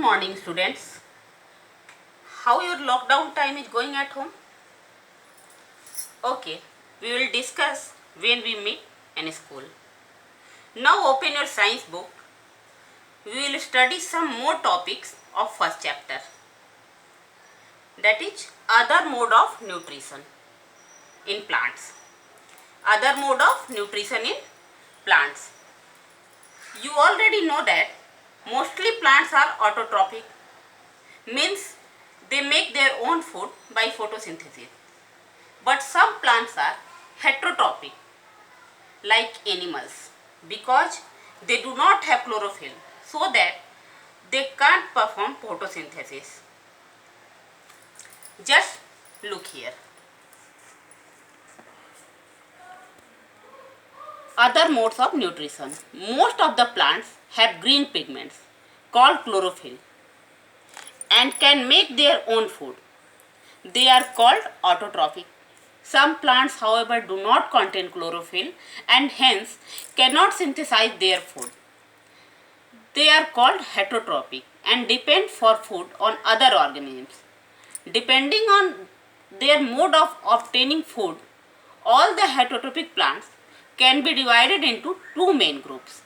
morning, students. How your lockdown time is going at home? Okay, we will discuss when we meet in school. Now open your science book. We will study some more topics of first chapter. That is other mode of nutrition in plants. Other mode of nutrition in plants. You already know that mostly plants are autotrophic, means they make their own food by photosynthesis. But some plants are heterotrophic, like animals, because they do not have chlorophyll, so that they can't perform photosynthesis. Just look here. Other modes of nutrition. Most of the plants have green pigments called chlorophyll and can make their own food. They are called autotrophic. Some plants, however, do not contain chlorophyll and hence cannot synthesize their food. They are called heterotrophic and depend for food on other organisms. Depending on their mode of obtaining food, all the heterotrophic plants can be divided into two main groups.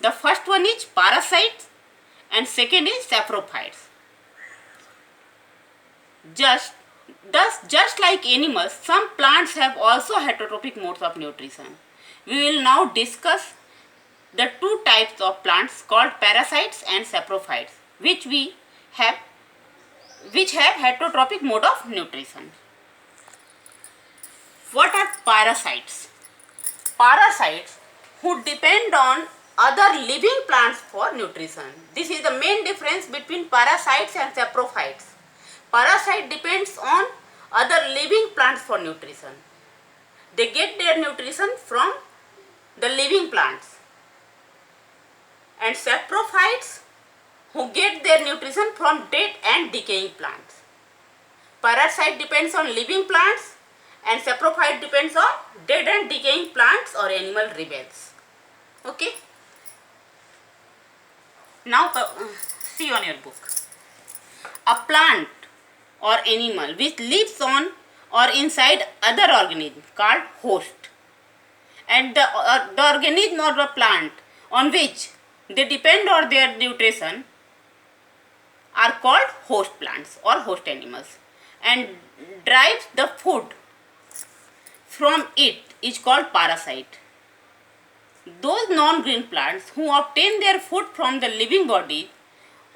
The first one is parasites and second is saprophytes. Just like animals, some plants have also heterotrophic modes of nutrition. We will now discuss the two types of plants called parasites and saprophytes, which have heterotrophic mode of nutrition. What are parasites? Parasites who depend on other living plants for nutrition. This is the main difference between parasites and saprophytes. Parasite depends on other living plants for nutrition. They get their nutrition from the living plants. And saprophytes who get their nutrition from dead and decaying plants. Parasite depends on living plants and saprophyte depends on dead and decaying plants or animal remains. Okay. Now see on your book. A plant or animal which lives on or inside other organism called host, and the organism or the plant on which they depend on their nutrition are called host plants or host animals, and derives the food from it is called parasite. Those non-green plants who obtain their food from the living body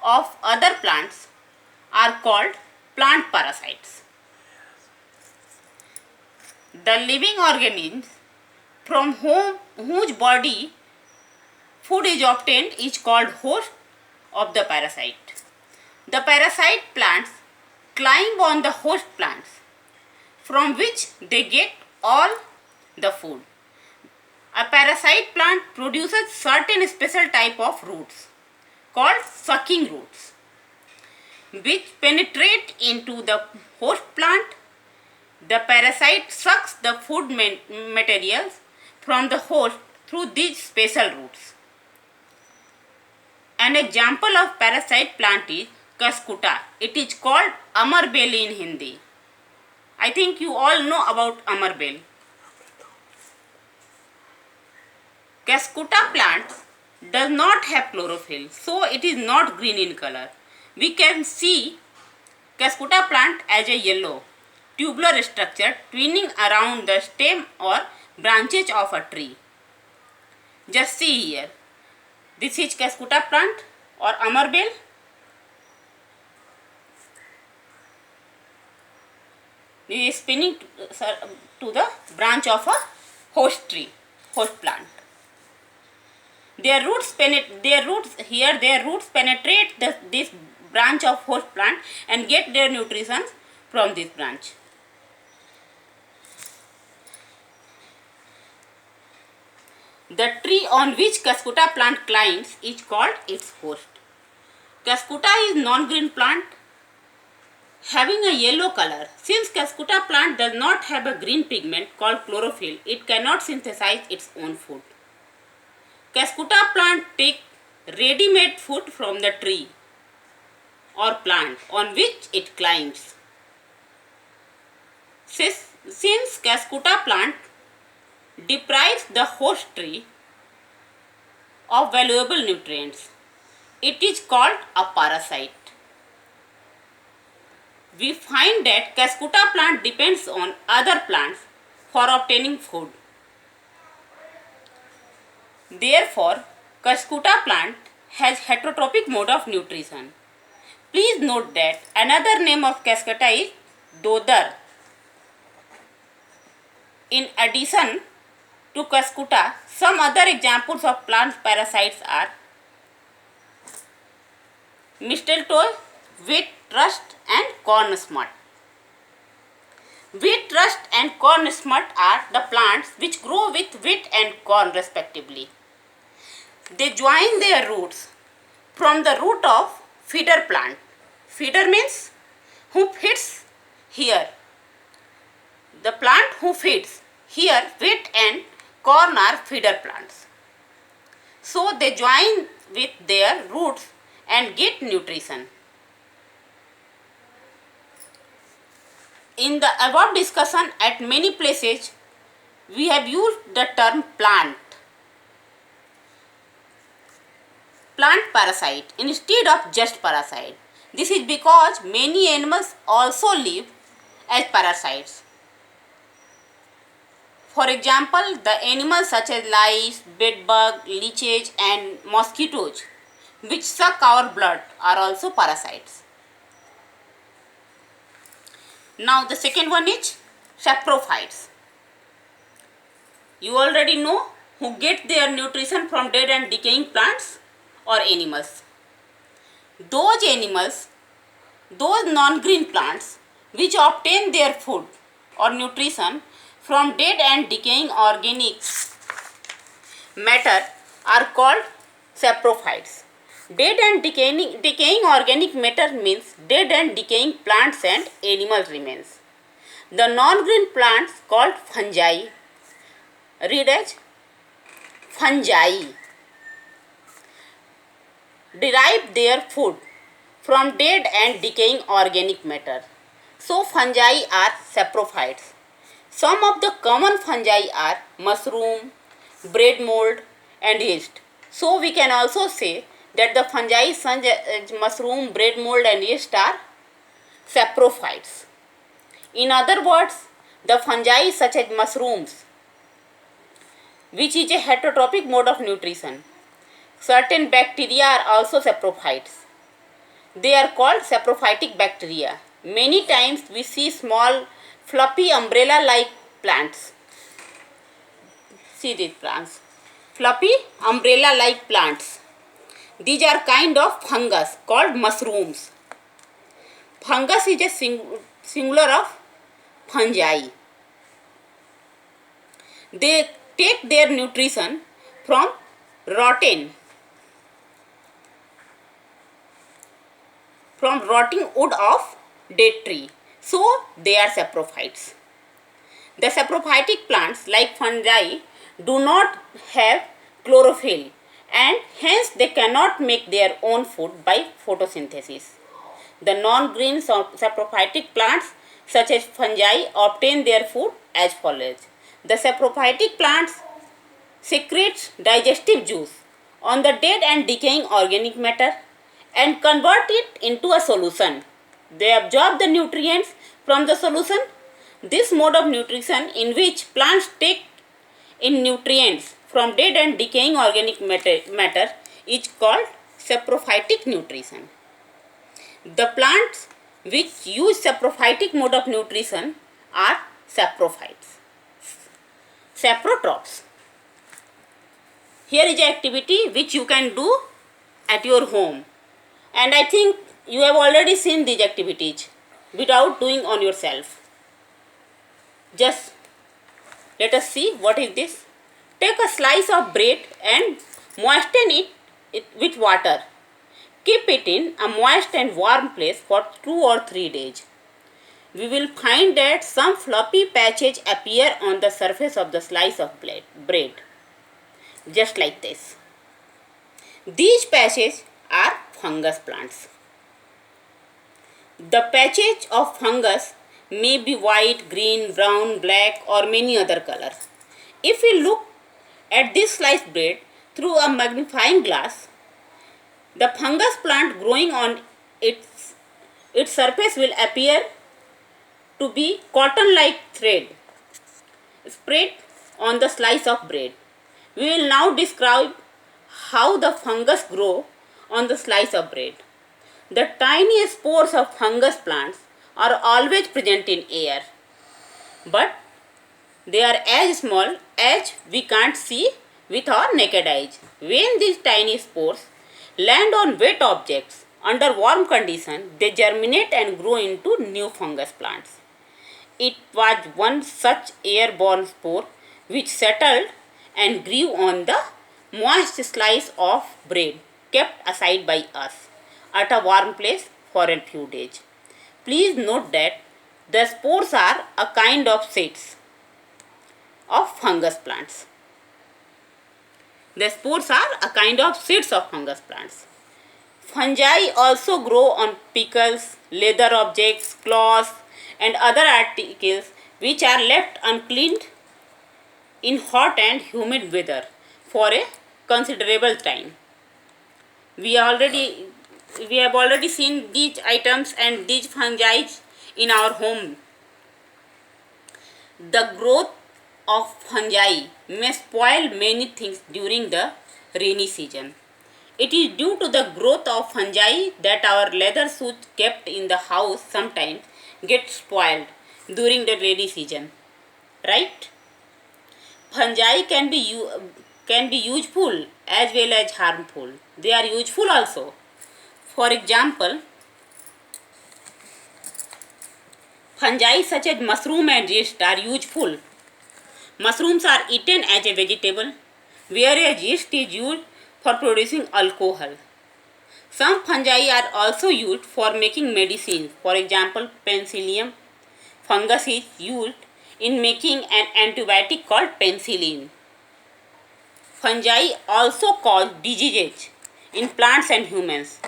of other plants are called plant parasites. The living organisms from whose body food is obtained is called host of the parasite. The parasite plants climb on the host plants from which they get all the food. A parasite plant produces certain special type of roots called sucking roots, which penetrate into the host plant. The parasite sucks the food materials from the host through these special roots. An example of parasite plant is Cuscuta. It is called Amar Bel in Hindi. I think you all know about Amar Bel. Cuscuta plant does not have chlorophyll, so it is not green in color. We can see Cuscuta plant as a yellow, tubular structure twining around the stem or branches of a tree. Just see here. This is Cuscuta plant or Amar Bel. This is spinning to the branch of a host tree, host plant. Their roots penetrate this branch of host plant and get their nutrition from this branch. The tree on which Cuscuta plant climbs is called its host. Cuscuta is non-green plant having a yellow color. Since Cuscuta plant does not have a green pigment called chlorophyll, it cannot synthesize its own food. Cuscuta plant take ready-made food from the tree or plant on which it climbs. Since Cuscuta plant deprives the host tree of valuable nutrients, it is called a parasite. We find that Cuscuta plant depends on other plants for obtaining food. Therefore, Cuscuta plant has heterotrophic mode of nutrition. Please note that another name of Cuscuta is Dodar. In addition to Cuscuta, some other examples of plant parasites are mistletoe, wheat rust and corn smut. Wheat rust and corn smut are the plants which grow with wheat and corn respectively. They join their roots from the root of feeder plant. Feeder means who feeds here. The plant who feeds here, wheat and corn are feeder plants. So they join with their roots and get nutrition. In the above discussion, at many places we have used the term plant parasite instead of just parasite. This is because many animals also live as parasites. For example, the animals such as lice, bedbug, leeches and mosquitoes which suck our blood are also parasites. Now the second one is saprophytes. You already know who get their nutrition from dead and decaying plants or animals. Those animals, those non-green plants which obtain their food or nutrition from dead and decaying organic matter are called saprophytes. Dead and decaying organic matter means dead and decaying plants and animal remains. The non-green plants called fungi, read as fungi, derive their food from dead and decaying organic matter. So fungi are saprophytes. Some of the common fungi are mushroom, bread mold and yeast. So we can also say that the fungi such as mushroom, bread mold and yeast are saprophytes. In other words, the fungi such as mushrooms, which is a heterotrophic mode of nutrition. Certain bacteria are also saprophytes. They are called saprophytic bacteria. Many times we see small fluffy umbrella-like plants. See these plants. Fluffy umbrella-like plants. These are kind of fungus called mushrooms. Fungus is a singular of fungi. They take their nutrition from rotting wood of dead tree. So they are saprophytes. The saprophytic plants like fungi do not have chlorophyll and hence they cannot make their own food by photosynthesis. The non-green saprophytic plants such as fungi obtain their food as follows. The saprophytic plants secretes digestive juice on the dead and decaying organic matter and convert it into a solution. They absorb the nutrients from the solution. This mode of nutrition in which plants take in nutrients from dead and decaying organic matter is called saprophytic nutrition. The plants which use saprophytic mode of nutrition are saprophytes. Saprotrophs. Here is an activity which you can do at your home, and I think you have already seen these activities without doing on yourself. Just let us see what is this. Take a slice of bread and moisten it with water. Keep it in a moist and warm place for 2 or 3 days. We will find that some fluffy patches appear on the surface of the slice of bread, just like this. These patches are fungus plants. The patches of fungus may be white, green, brown, black or many other colors. If we look at this sliced bread through a magnifying glass, the fungus plant growing on its surface will appear to be cotton-like thread spread on the slice of bread. We will now describe how the fungus grow on the slice of bread. The tiny spores of fungus plants are always present in air, but they are as small as we can't see with our naked eyes. When these tiny spores land on wet objects under warm conditions, they germinate and grow into new fungus plants. It was one such airborne spore which settled and grew on the moist slice of bread kept aside by us at a warm place for a few days. Please note that the spores are a kind of seeds of fungus plants. The spores are a kind of seeds of fungus plants. Fungi also grow on pickles, leather objects, cloths, and other articles which are left uncleaned in hot and humid weather for a considerable time. We have already seen these items and these fungi in our home. The growth of fungi may spoil many things during the rainy season. It is due to the growth of fungi that our leather suits kept in the house sometimes get spoiled during the rainy season, right? Fungi can be useful as well as harmful. They are useful also. For example, fungi such as mushroom and yeast are useful. Mushrooms are eaten as a vegetable, whereas yeast is used for producing alcohol. Some fungi are also used for making medicines. For example, penicillium fungus is used in making an antibiotic called penicillin. Fungi also cause diseases in plants and humans.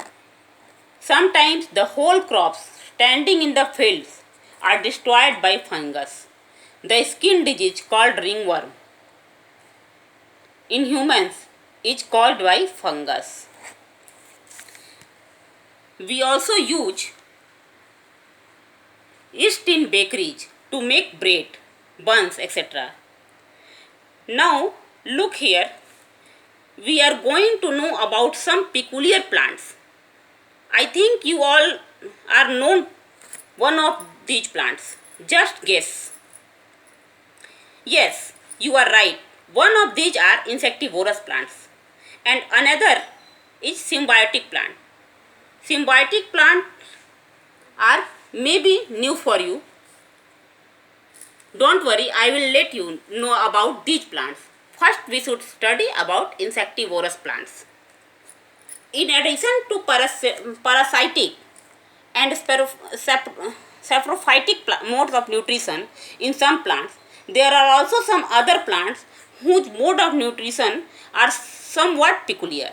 Sometimes the whole crops standing in the fields are destroyed by fungus. The skin disease called ringworm in humans is caused by fungus. We also use yeast in bakeries to make bread, buns, etc. Now look here, we are going to know about some peculiar plants. I think you all are known one of these plants. Just guess. Yes, you are right. One of these are insectivorous plants and another is symbiotic plant. Symbiotic plants are maybe new for you. Don't worry, I will let you know about these plants. First, we should study about insectivorous plants. In addition to parasitic and saprophytic modes of nutrition in some plants, there are also some other plants whose mode of nutrition are somewhat peculiar.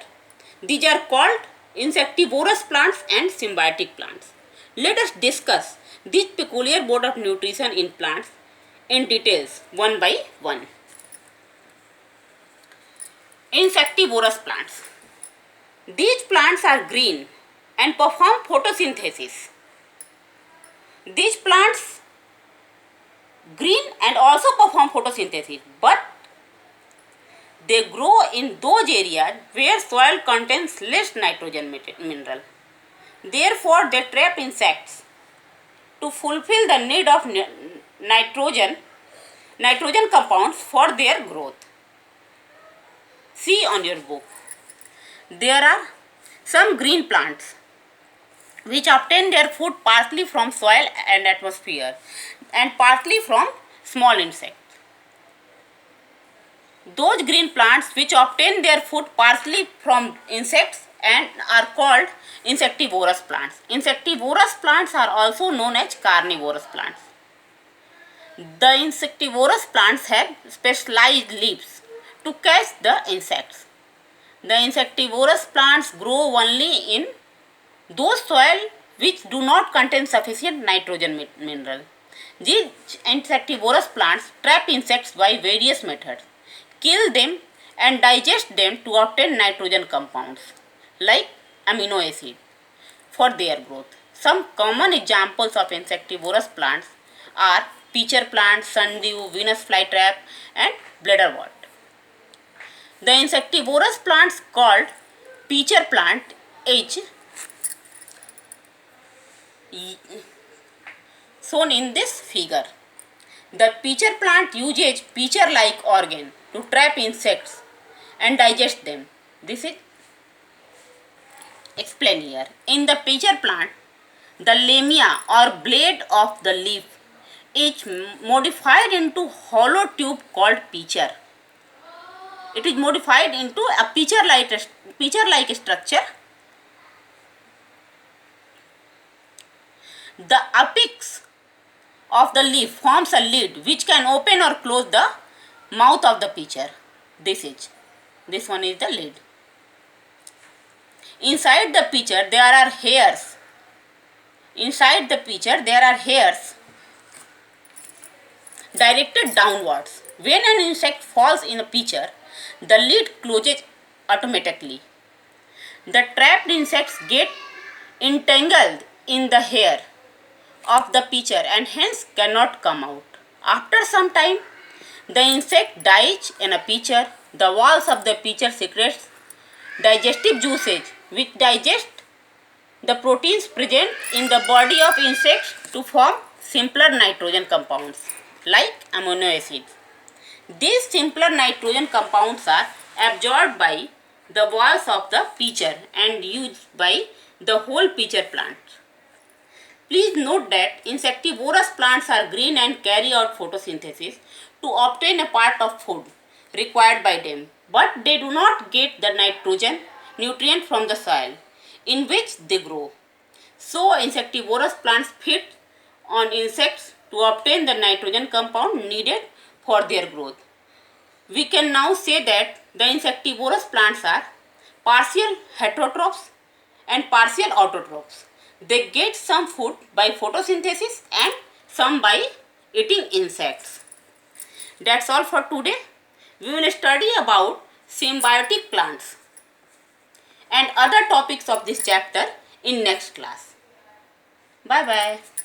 These are called insectivorous plants and symbiotic plants. Let us discuss this peculiar mode of nutrition in plants in details one by one. Insectivorous plants. These plants are green and perform photosynthesis. These plants green and also perform photosynthesis, but they grow in those areas where soil contains less nitrogen mineral. Therefore, they trap insects to fulfill the need of nitrogen compounds for their growth. See on your book. There are some green plants which obtain their food partly from soil and atmosphere and partly from small insects. Those green plants which obtain their food partly from insects and are called insectivorous plants. Insectivorous plants are also known as carnivorous plants. The insectivorous plants have specialized leaves to catch the insects. The insectivorous plants grow only in those soil which do not contain sufficient nitrogen mineral. These insectivorous plants trap insects by various methods, kill them and digest them to obtain nitrogen compounds like amino acid for their growth. Some common examples of insectivorous plants are pitcher plant, sundew, Venus flytrap and bladderwort. The insectivorous plants called pitcher plant is shown in this figure. The pitcher plant uses pitcher-like organ to trap insects and digest them. This is explained here. In the pitcher plant, the lamina or blade of the leaf is modified into hollow tube called pitcher. It is modified into a pitcher-like structure. The apex of the leaf forms a lid which can open or close the mouth of the pitcher. This one is the lid. Inside the pitcher there are hairs. Inside the pitcher there are hairs directed downwards. When an insect falls in a pitcher, the lid closes automatically. The trapped insects get entangled in the hair of the pitcher and hence cannot come out. After some time, the insect dies in a pitcher. The walls of the pitcher secretes digestive juices which digest the proteins present in the body of insects to form simpler nitrogen compounds like amino acids. These simpler nitrogen compounds are absorbed by the walls of the pitcher and used by the whole pitcher plant. Please note that insectivorous plants are green and carry out photosynthesis to obtain a part of food required by them, but they do not get the nitrogen nutrient from the soil in which they grow. So, insectivorous plants feed on insects to obtain the nitrogen compound needed for their growth. We can now say that the insectivorous plants are partial heterotrophs and partial autotrophs. They get some food by photosynthesis and some by eating insects. That's all for today. We will study about symbiotic plants and other topics of this chapter in next class. Bye bye.